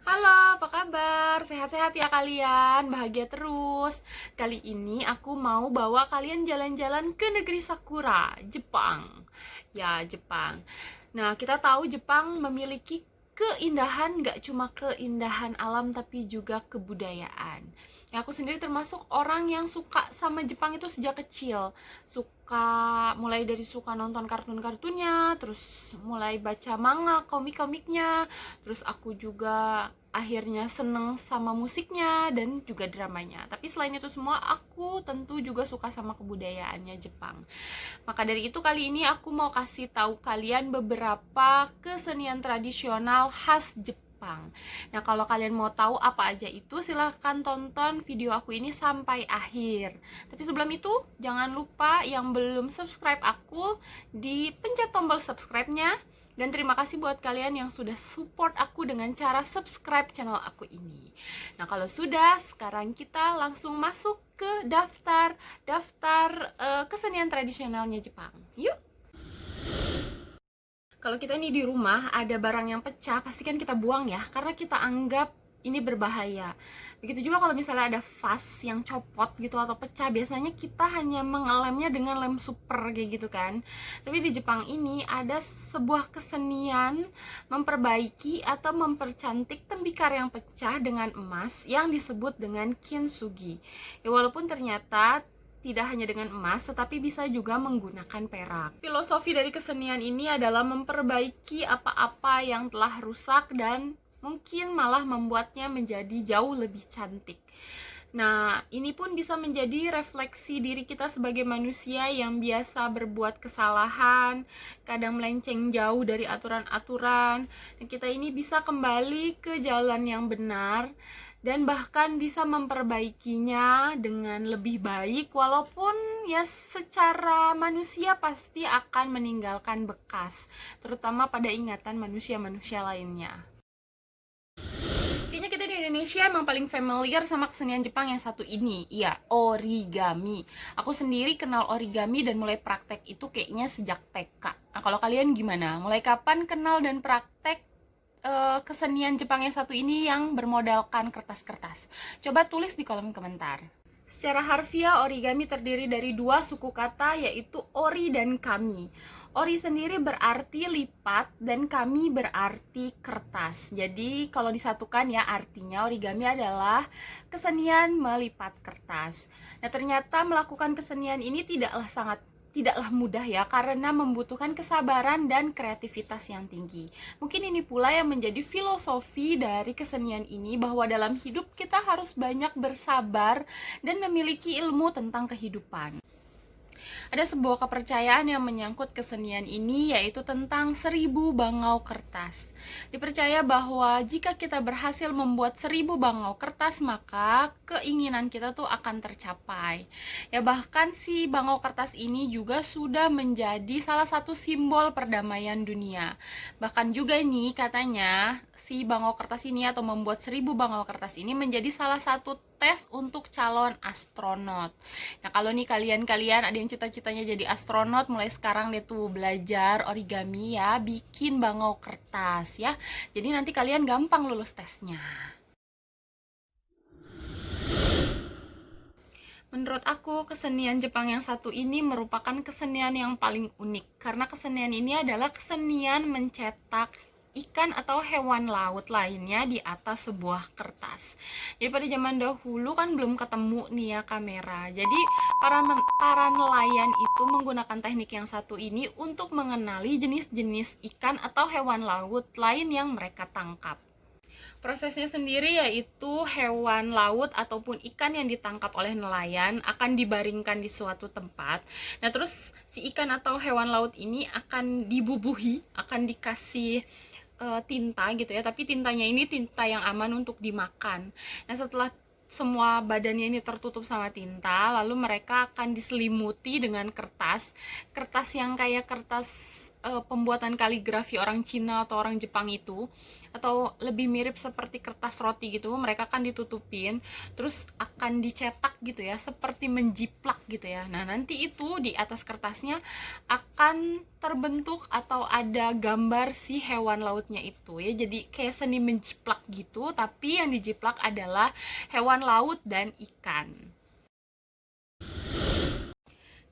Halo, apa kabar? Sehat-sehat ya kalian? Bahagia terus. Kali ini aku mau bawa kalian jalan-jalan ke negeri Sakura, Jepang. Ya, Jepang. Nah, kita tahu Jepang memiliki keindahan, gak cuma keindahan alam tapi juga kebudayaan. Ya, aku sendiri termasuk orang yang suka sama Jepang itu sejak kecil. Mulai dari suka nonton kartun-kartunnya, terus mulai baca manga, komik-komiknya. Terus aku juga akhirnya seneng sama musiknya dan juga dramanya. Tapi selain itu semua, aku tentu juga suka sama kebudayaannya Jepang. Maka dari itu kali ini aku mau kasih tahu kalian beberapa kesenian tradisional khas Jepang. Nah, kalau kalian mau tahu apa aja itu, silahkan tonton video aku ini sampai akhir. Tapi sebelum itu, jangan lupa yang belum subscribe aku, dipencet tombol subscribe-nya. Dan terima kasih buat kalian yang sudah support aku dengan cara subscribe channel aku ini. Nah, kalau sudah, sekarang kita langsung masuk ke daftar kesenian tradisionalnya Jepang. Yuk! Kalau kita ini di rumah ada barang yang pecah, pasti kan kita buang ya, karena kita anggap ini berbahaya. Begitu juga kalau misalnya ada vas yang copot gitu atau pecah, biasanya kita hanya mengelemnya dengan lem super kayak gitu kan. Tapi di Jepang ini ada sebuah kesenian memperbaiki atau mempercantik tembikar yang pecah dengan emas yang disebut dengan kintsugi. Ya, walaupun ternyata tidak hanya dengan emas, tetapi bisa juga menggunakan perak. Filosofi dari kesenian ini adalah memperbaiki apa-apa yang telah rusak dan mungkin malah membuatnya menjadi jauh lebih cantik. Nah, ini pun bisa menjadi refleksi diri kita sebagai manusia yang biasa berbuat kesalahan, kadang melenceng jauh dari aturan-aturan. Dan kita ini bisa kembali ke jalan yang benar dan bahkan bisa memperbaikinya dengan lebih baik, walaupun ya secara manusia pasti akan meninggalkan bekas, terutama pada ingatan manusia-manusia lainnya. Kayaknya kita di Indonesia emang paling familiar sama kesenian Jepang yang satu ini, iya, origami. Aku sendiri kenal origami dan mulai praktek itu kayaknya sejak TK. Nah, kalau kalian gimana? Mulai kapan kenal dan praktek kesenian Jepang yang satu ini yang bermodalkan kertas-kertas? Coba tulis di kolom komentar. Secara harfiah, origami terdiri dari dua suku kata, yaitu ori dan kami. Ori sendiri berarti lipat dan kami berarti kertas. Jadi kalau disatukan ya, artinya origami adalah kesenian melipat kertas. Nah, ternyata melakukan kesenian ini tidaklah mudah ya, karena membutuhkan kesabaran dan kreativitas yang tinggi. Mungkin ini pula yang menjadi filosofi dari kesenian ini, bahwa dalam hidup kita harus banyak bersabar dan memiliki ilmu tentang kehidupan. Ada sebuah kepercayaan yang menyangkut kesenian ini, yaitu tentang 1000 bangau kertas. Dipercaya bahwa jika kita berhasil membuat 1000 bangau kertas, maka keinginan kita tuh akan tercapai. Ya, bahkan si bangau kertas ini juga sudah menjadi salah satu simbol perdamaian dunia. Bahkan juga nih katanya si bangau kertas ini atau membuat 1000 bangau kertas ini menjadi salah satu tes untuk calon astronot. Nah, kalau nih kalian ada yang cita-citanya jadi astronot, mulai sekarang deh tuh belajar origami ya, bikin bangau kertas ya. Jadi nanti kalian gampang lulus tesnya. Menurut aku, kesenian Jepang yang satu ini merupakan kesenian yang paling unik, karena kesenian ini adalah kesenian mencetak ikan atau hewan laut lainnya di atas sebuah kertas. Jadi pada zaman dahulu kan belum ketemu nih ya kamera. Jadi para nelayan itu menggunakan teknik yang satu ini untuk mengenali jenis-jenis ikan atau hewan laut lain yang mereka tangkap. Prosesnya sendiri yaitu hewan laut ataupun ikan yang ditangkap oleh nelayan akan dibaringkan di suatu tempat. Nah, terus si ikan atau hewan laut ini akan dibubuhi, akan dikasih tinta gitu ya, tapi tintanya ini tinta yang aman untuk dimakan. Nah, setelah semua badannya ini tertutup sama tinta, lalu mereka akan diselimuti dengan kertas yang kayak kertas pembuatan kaligrafi orang Cina atau orang Jepang itu, atau lebih mirip seperti kertas roti gitu. Mereka kan ditutupin terus akan dicetak gitu ya, seperti menjiplak gitu ya. Nah, nanti itu di atas kertasnya akan terbentuk atau ada gambar si hewan lautnya itu ya. Jadi kayak seni menjiplak gitu, tapi yang dijiplak adalah hewan laut dan ikan.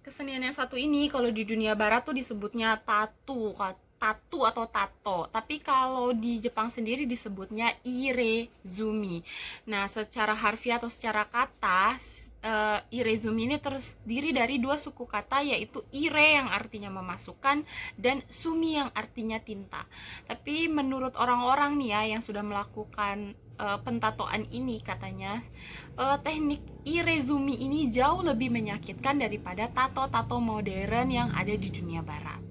Kesenian yang satu ini kalau di dunia barat tuh disebutnya tatu atau tato. Tapi kalau di Jepang sendiri disebutnya irezumi. Nah, secara harfiah atau secara kata, irezumi ini terdiri dari dua suku kata, yaitu ire yang artinya memasukkan dan sumi yang artinya tinta. Tapi menurut orang-orang nih ya yang sudah melakukan pentatoan ini, katanya teknik irezumi ini jauh lebih menyakitkan daripada tato-tato modern yang ada di dunia barat.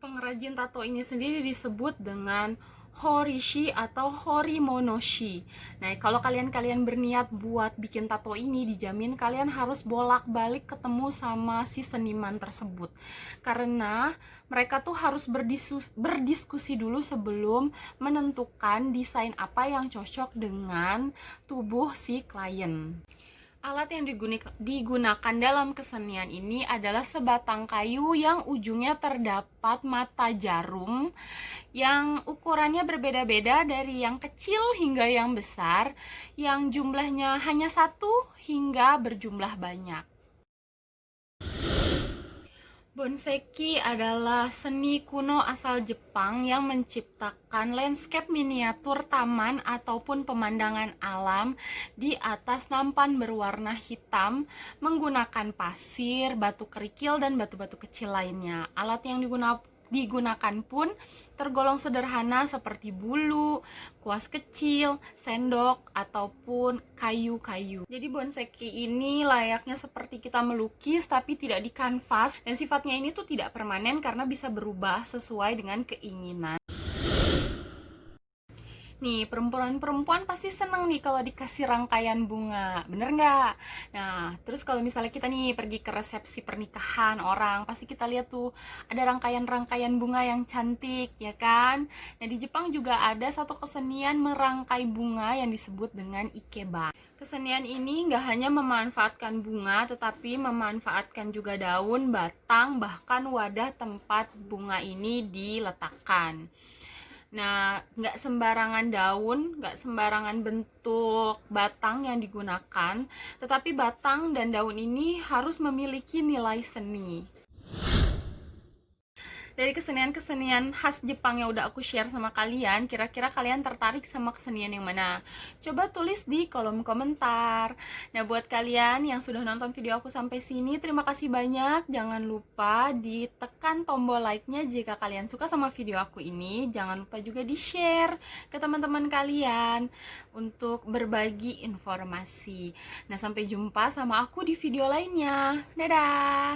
Pengrajin tato ini sendiri disebut dengan horishi atau horimonoshi. Nah, kalau kalian berniat buat bikin tato ini, dijamin kalian harus bolak-balik ketemu sama si seniman tersebut. Karena mereka tuh harus berdiskusi dulu sebelum menentukan desain apa yang cocok dengan tubuh si klien. Alat yang digunakan dalam kesenian ini adalah sebatang kayu yang ujungnya terdapat mata jarum yang ukurannya berbeda-beda dari yang kecil hingga yang besar, yang jumlahnya hanya satu hingga berjumlah banyak. Bonseki adalah seni kuno asal Jepang yang menciptakan landscape miniatur taman ataupun pemandangan alam di atas nampan berwarna hitam menggunakan pasir, batu kerikil, dan batu-batu kecil lainnya. Alat yang digunakan pun tergolong sederhana seperti bulu, kuas kecil, sendok, ataupun kayu-kayu. Jadi bonseki ini layaknya seperti kita melukis tapi tidak di kanvas, dan sifatnya ini tuh tidak permanen karena bisa berubah sesuai dengan keinginan. Nih, perempuan-perempuan pasti seneng nih kalau dikasih rangkaian bunga, bener nggak? Nah, terus kalau misalnya kita nih pergi ke resepsi pernikahan orang, pasti kita lihat tuh ada rangkaian-rangkaian bunga yang cantik, ya kan? Nah, di Jepang juga ada satu kesenian merangkai bunga yang disebut dengan ikeba. Kesenian ini nggak hanya memanfaatkan bunga, tetapi memanfaatkan juga daun, batang, bahkan wadah tempat bunga ini diletakkan. Nah, nggak sembarangan daun, nggak sembarangan bentuk batang yang digunakan, tetapi batang dan daun ini harus memiliki nilai seni. Dari kesenian-kesenian khas Jepang yang udah aku share sama kalian, kira-kira kalian tertarik sama kesenian yang mana? Coba tulis di kolom komentar. Nah, buat kalian yang sudah nonton video aku sampai sini, terima kasih banyak. Jangan lupa ditekan tombol like-nya jika kalian suka sama video aku ini. Jangan lupa juga di-share ke teman-teman kalian untuk berbagi informasi. Nah, sampai jumpa sama aku di video lainnya. Dadah!